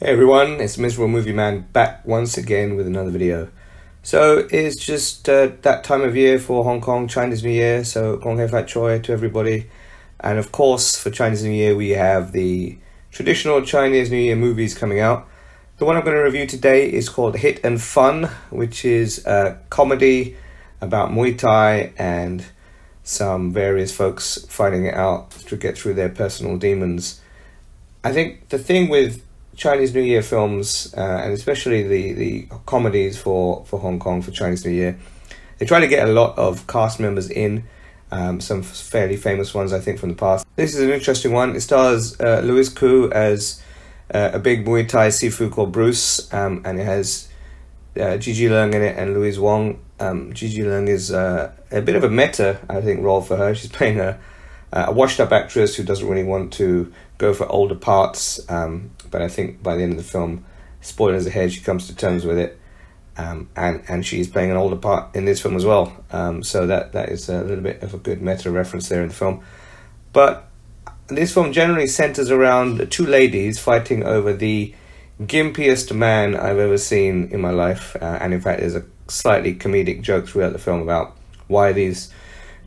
Hey everyone, it's Miserable Movie Man back once again with another video. So it's just that time of year for Hong Kong, Chinese New Year, so Gong Hei Fat Choi to everybody. And of course for Chinese New Year we have the traditional Chinese New Year movies coming out. The one I'm going to review today is called Hit and Fun, which is a comedy about Muay Thai and some various folks fighting it out to get through their personal demons. I think the thing with Chinese New Year films, and especially the comedies for Hong Kong for Chinese New Year, they try to get a lot of cast members in, some fairly famous ones I think from the past. This is an interesting one. It stars Louis Koo as a big Muay Thai sifu called Bruce, and it has Gigi Leung in it and Louise Wong. Gigi Leung is a bit of a meta, I think, role for her. She's playing a washed-up actress who doesn't really want to go for older parts, but I think by the end of the film, spoilers ahead, she comes to terms with it, and she's playing an older part in this film as well, so that is a little bit of a good meta reference there in the film. But this film generally centers around two ladies fighting over the gimpiest man I've ever seen in my life, and in fact there's a slightly comedic joke throughout the film about why these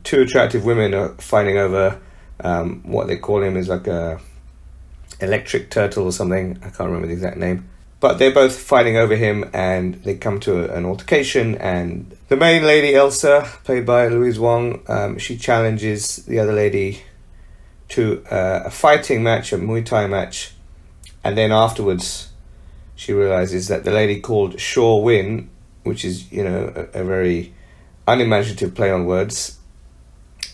two attractive women are fighting over what they call him is like a electric turtle or something. I can't remember the exact name, but they're both fighting over him and they come to an altercation, and the main lady, Elsa, played by Louise Wong, she challenges the other lady to a fighting match, a Muay Thai match, and then afterwards she realizes that the lady called Shaw Win, which is, you know, a very unimaginative play on words,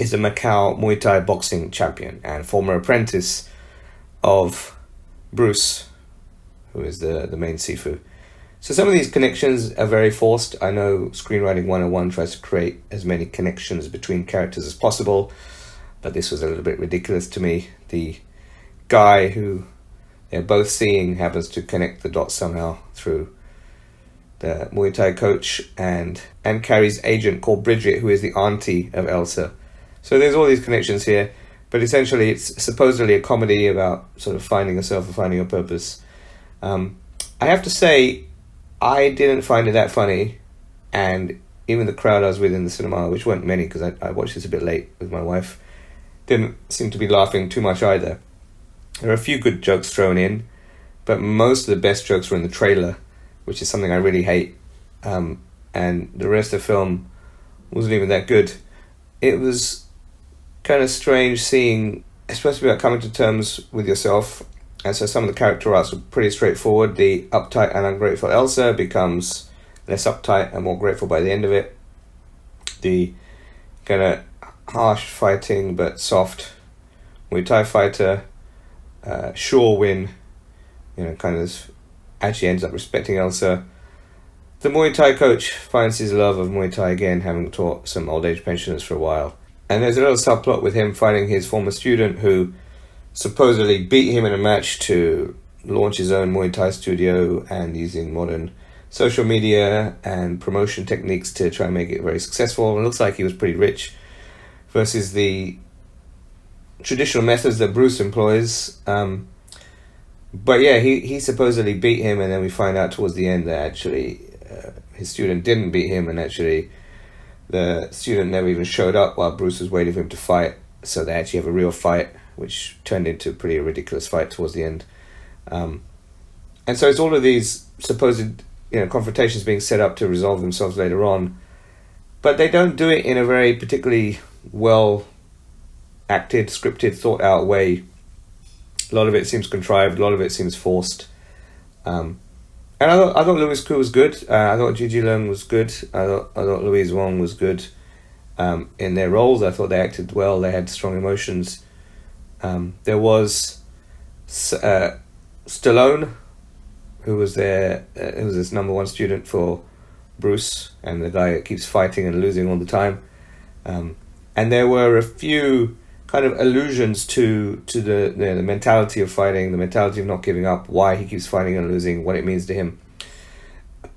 is a Macau Muay Thai boxing champion and former apprentice of Bruce, who is the main sifu. So some of these connections are very forced. I know Screenwriting 101 tries to create as many connections between characters as possible, but this was a little bit ridiculous to me. The guy who they're both seeing happens to connect the dots somehow through the Muay Thai coach and Carrie's agent called Bridget, who is the auntie of Elsa. So there's all these connections here, but essentially it's supposedly a comedy about sort of finding yourself and finding your purpose. I have to say, I didn't find it that funny, and even the crowd I was with in the cinema, which weren't many because I watched this a bit late with my wife, didn't seem to be laughing too much either. There are a few good jokes thrown in, but most of the best jokes were in the trailer, which is something I really hate, and the rest of the film wasn't even that good. It was kind of strange seeing, especially about coming to terms with yourself, and so some of the character arcs were pretty straightforward. The uptight and ungrateful Elsa becomes less uptight and more grateful by the end of it. The kind of harsh fighting but soft Muay Thai fighter, Shaw Win, you know, kind of actually ends up respecting Elsa. The Muay Thai coach finds his love of Muay Thai again, having taught some old age pensioners for a while. And there's a little subplot with him fighting his former student who supposedly beat him in a match to launch his own Muay Thai studio, and using modern social media and promotion techniques to try and make it very successful. It looks like he was pretty rich versus the traditional methods that Bruce employs. But yeah, he supposedly beat him, and then we find out towards the end that actually his student didn't beat him, and actually the student never even showed up while Bruce was waiting for him to fight. So they actually have a real fight, which turned into a pretty ridiculous fight towards the end. And so it's all of these supposed, you know, confrontations being set up to resolve themselves later on, but they don't do it in a very particularly well acted, scripted, thought out way. A lot of it seems contrived, a lot of it seems forced. And I thought Louis Koo was good. I thought Gigi Leung was good. I thought Louise Wong was good in their roles. I thought they acted well. They had strong emotions. There was Stallone, who was his number one student for Bruce, and the guy that keeps fighting and losing all the time. And there were a few kind of allusions to the mentality of fighting, the mentality of not giving up, why he keeps fighting and losing, what it means to him.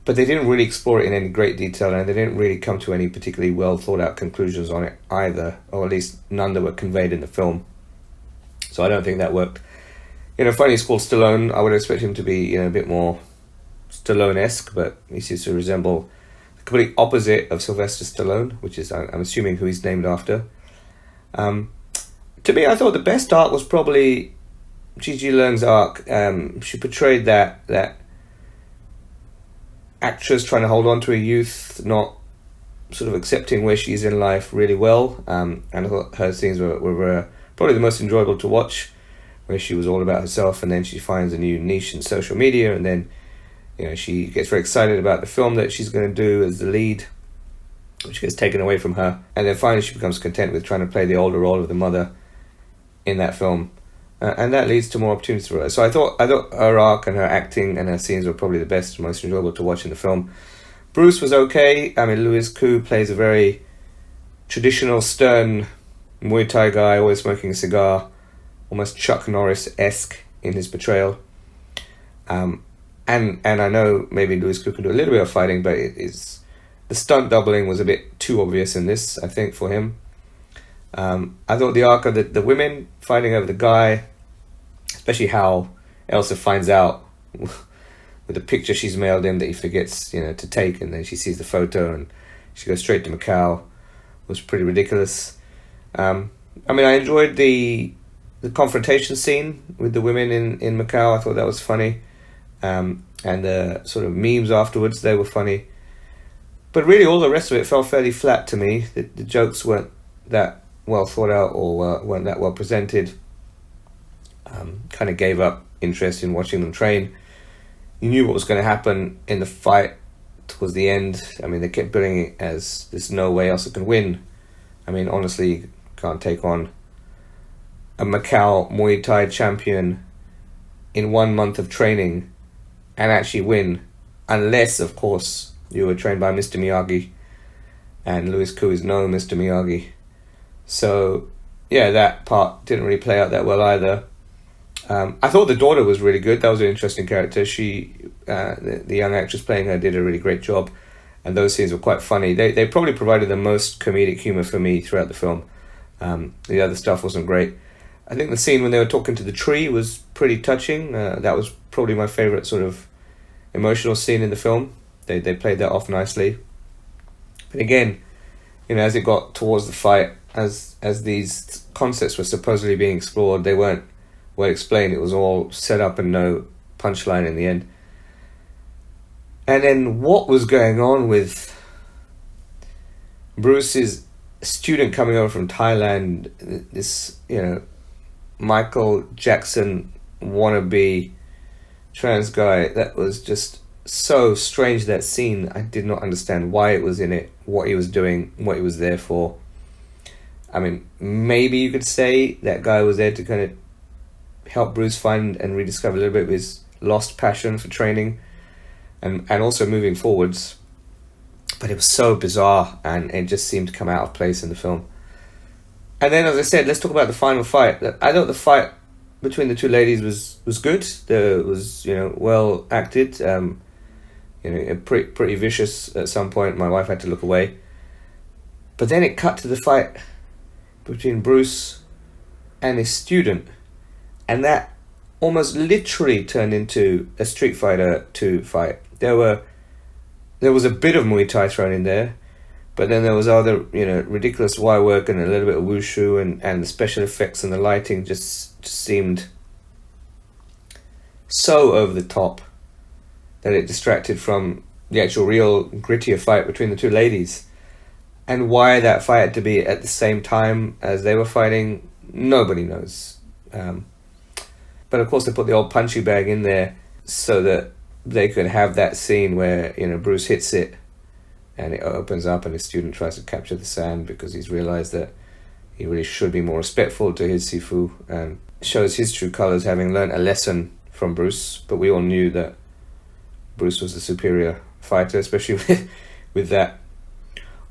But they didn't really explore it in any great detail, and they didn't really come to any particularly well thought out conclusions on it either, or at least none that were conveyed in the film. So I don't think that worked funny he's called Stallone. I would expect him to be, a bit more Stallone-esque, but he seems to resemble the complete opposite of Sylvester Stallone, which is, I'm assuming, who he's named after. To me, I thought the best arc was probably Gigi Leung's arc. She portrayed that actress trying to hold on to her youth, not sort of accepting where she's in life really well. And I thought her scenes were probably the most enjoyable to watch, where she was all about herself, and then she finds a new niche in social media, and then she gets very excited about the film that she's going to do as the lead, which gets taken away from her, and then finally she becomes content with trying to play the older role of the mother in that film, and that leads to more opportunities for her. So I thought her arc and her acting and her scenes were probably the best, most enjoyable to watch in the film. Bruce was okay. I mean, Louis Koo plays a very traditional, stern Muay Thai guy, always smoking a cigar, almost Chuck Norris-esque in his portrayal. And I know maybe Louis Koo can do a little bit of fighting, but the stunt doubling was a bit too obvious in this, I think, for him. I thought the arc of the women fighting over the guy, especially how Elsa finds out with the picture she's mailed him that he forgets, to take, and then she sees the photo and she goes straight to Macau, was pretty ridiculous. I enjoyed the confrontation scene with the women in Macau. I thought that was funny. And the sort of memes afterwards, they were funny. But really all the rest of it fell fairly flat to me. The jokes weren't that well thought out or weren't that well presented. Kind of gave up interest in watching them train. You knew what was going to happen in the fight towards the end. They kept building it as there's no way else it can win. Honestly, you can't take on a Macau Muay Thai champion in 1 month of training and actually win, unless, of course, you were trained by Mr. Miyagi, and Louis Koo is no Mr. Miyagi. So, yeah, that part didn't really play out that well either. I thought the daughter was really good. That was an interesting character. She, the young actress playing her, did a really great job, and those scenes were quite funny. They probably provided the most comedic humor for me throughout the film. The other stuff wasn't great. I think the scene when they were talking to the tree was pretty touching. That was probably my favorite sort of emotional scene in the film. They played that off nicely. But again, as it got towards the fight, as these concepts were supposedly being explored, they weren't well explained. It was all set up and no punchline in the end. And then what was going on with Bruce's student coming over from Thailand, this, Michael Jackson wannabe trans guy, that was just so strange, that scene. I did not understand why it was in it, what he was doing, what he was there for. Maybe you could say that guy was there to kind of help Bruce find and rediscover a little bit of his lost passion for training and also moving forwards. But it was so bizarre, and it just seemed to come out of place in the film. And then, as I said, let's talk about the final fight. I thought the fight between the two ladies was good. It was, well acted. Pretty vicious at some point. My wife had to look away. But then it cut to the fight between Bruce and his student, and that almost literally turned into a Street Fighter 2 fight. There was a bit of Muay Thai thrown in there, but then there was other, ridiculous wire work and a little bit of wushu, and the special effects and the lighting just seemed so over the top that it distracted from the actual real grittier fight between the two ladies. And why that fight had to be at the same time as they were fighting, nobody knows. But of course they put the old punching bag in there so that they could have that scene where, Bruce hits it and it opens up and his student tries to capture the sand because he's realized that he really should be more respectful to his Sifu, and shows his true colors, having learned a lesson from Bruce. But we all knew that Bruce was the superior fighter, especially with that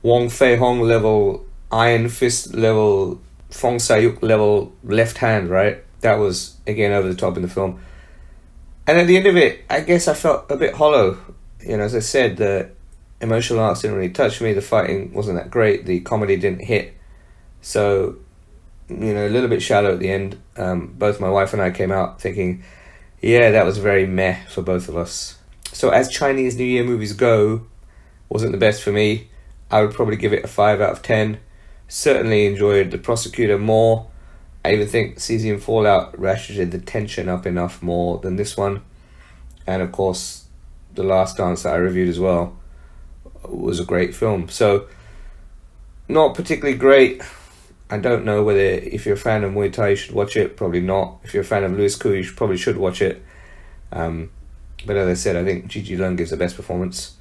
Wong Fei Hong level, Iron Fist level, Fong Sayuk level left hand, right? That was, again, over the top in the film. And at the end of it, I guess I felt a bit hollow. As I said, the emotional arcs didn't really touch me. The fighting wasn't that great. The comedy didn't hit. So a little bit shallow at the end. Both my wife and I came out thinking, yeah, that was very meh for both of us. So as Chinese New Year movies go, wasn't the best for me. I would probably give it a 5 out of 10. Certainly enjoyed The Prosecutor more. I even think Cesium Fallout ratcheted the tension up enough more than this one. And of course, The Last Dance that I reviewed as well was a great film. So, not particularly great. I don't know whether, if you're a fan of Muay Thai, you should watch it. Probably not. If you're a fan of Louis Koo, you probably should watch it. But as I said, I think Gigi Lung gives the best performance.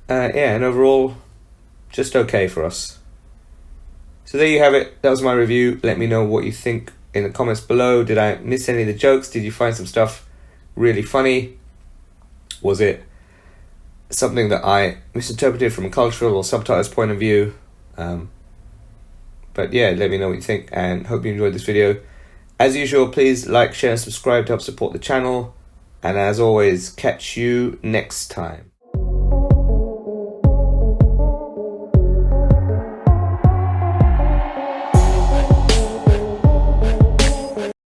And overall, just okay for us. So there you have it. That was my review. Let me know what you think in the comments below. Did I miss any of the jokes? Did you find some stuff really funny? Was it something that I misinterpreted from a cultural or subtitles point of view? But yeah, let me know what you think, and hope you enjoyed this video. As usual, please like, share and subscribe to help support the channel. And as always, catch you next time.